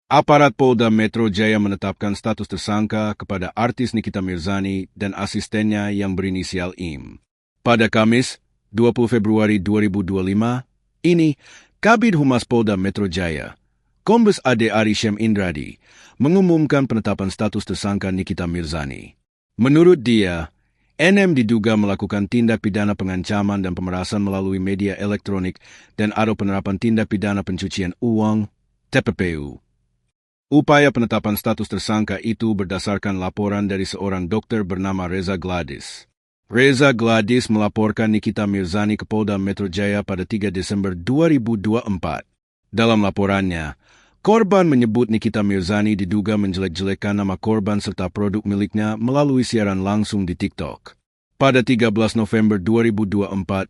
Aparat Polda Metro Jaya menetapkan status tersangka kepada artis Nikita Mirzani dan asistennya yang berinisial IM. Pada Kamis, 20 Februari 2025, ini Kabid Humas Polda Metro Jaya, Kombes Ade Arishem Indradi, mengumumkan penetapan status tersangka Nikita Mirzani. Menurut dia, NM diduga melakukan tindak pidana pengancaman dan pemerasan melalui media elektronik dan atau penerapan tindak pidana pencucian uang, TPPU. Upaya penetapan status tersangka itu berdasarkan laporan dari seorang dokter bernama Reza Gladys. Reza Gladys melaporkan Nikita Mirzani ke Polda Metro Jaya pada 3 Desember 2024. Dalam laporannya, korban menyebut Nikita Mirzani diduga menjelek-jelekan nama korban serta produk miliknya melalui siaran langsung di TikTok. Pada 13 November 2024,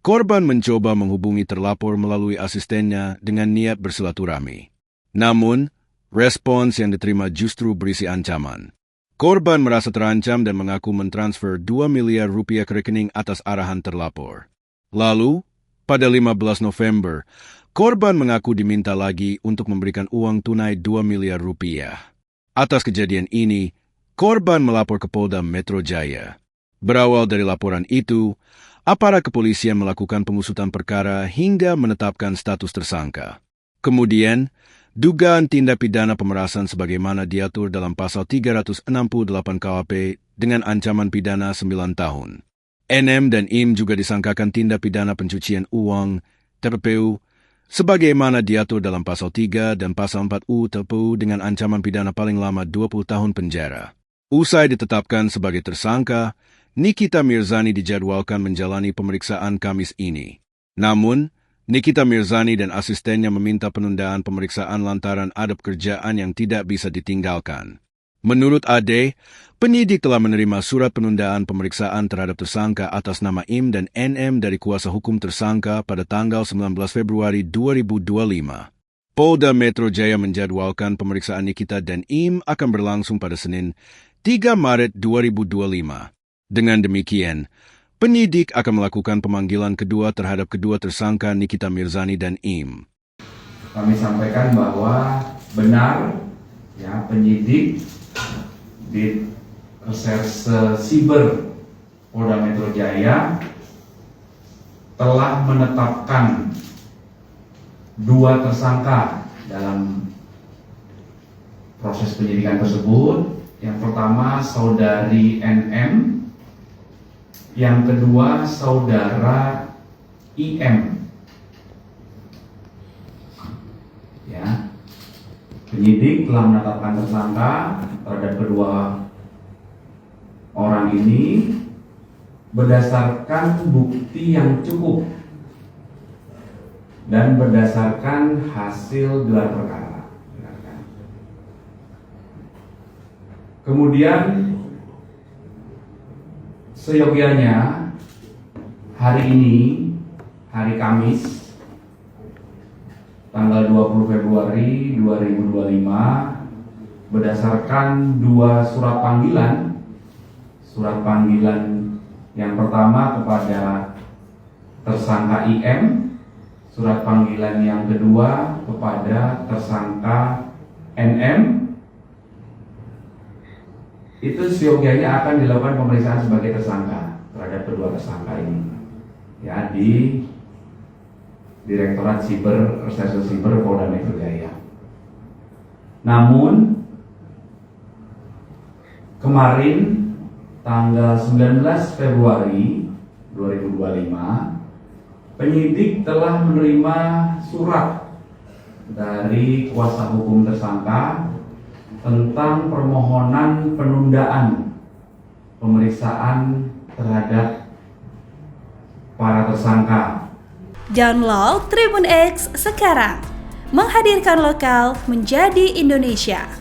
korban mencoba menghubungi terlapor melalui asistennya dengan niat bersilaturahmi. Namun, respons yang diterima justru berisi ancaman. Korban merasa terancam dan mengaku mentransfer 2 miliar rupiah ke rekening atas arahan terlapor. Lalu, pada 15 November, korban mengaku diminta lagi untuk memberikan uang tunai 2 miliar rupiah. Atas kejadian ini, korban melapor ke Polda Metro Jaya. Berawal dari laporan itu, aparat kepolisian melakukan pengusutan perkara hingga menetapkan status tersangka. Kemudian, dugaan tindak pidana pemerasan sebagaimana diatur dalam pasal 368 KUHP dengan ancaman pidana 9 tahun. NM dan IM juga disangkakan tindak pidana pencucian uang, TPPU, sebagaimana diatur dalam pasal 3 dan pasal 4 TPPU dengan ancaman pidana paling lama 20 tahun penjara. Usai ditetapkan sebagai tersangka, Nikita Mirzani dijadwalkan menjalani pemeriksaan Kamis ini. Namun, Nikita Mirzani dan asistennya meminta penundaan pemeriksaan lantaran ada pekerjaan yang tidak bisa ditinggalkan. Menurut Ade, penyidik telah menerima surat penundaan pemeriksaan terhadap tersangka atas nama IM dan NM dari kuasa hukum tersangka pada tanggal 19 Februari 2025. Polda Metro Jaya menjadwalkan pemeriksaan Nikita dan IM akan berlangsung pada Senin, 3 Maret 2025. Dengan demikian, penyidik akan melakukan pemanggilan kedua terhadap kedua tersangka Nikita Mirzani dan IM. Kami sampaikan bahwa benar ya penyidik di Reserse Siber Polda Metro Jaya telah menetapkan dua tersangka dalam proses penyidikan tersebut. Yang pertama saudari NM, yang kedua, saudara IM. Ya, penyidik telah menetapkan tersangka terhadap kedua orang ini berdasarkan bukti yang cukup dan berdasarkan hasil gelar perkara. Kemudian seyogianya hari ini, hari Kamis, tanggal 20 Februari 2025, berdasarkan dua surat panggilan. Surat panggilan yang pertama kepada tersangka IM, surat panggilan yang kedua kepada tersangka NM. Itu seyogianya akan dilakukan pemeriksaan sebagai tersangka terhadap kedua tersangka ini ya di Direktorat Siber Reserse Siber Polda Metro Jaya. Namun kemarin tanggal 19 Februari 2025 penyidik telah menerima surat dari kuasa hukum tersangka tentang permohonan penundaan pemeriksaan terhadap para tersangka. Download Tribun X sekarang, menghadirkan lokal menjadi Indonesia.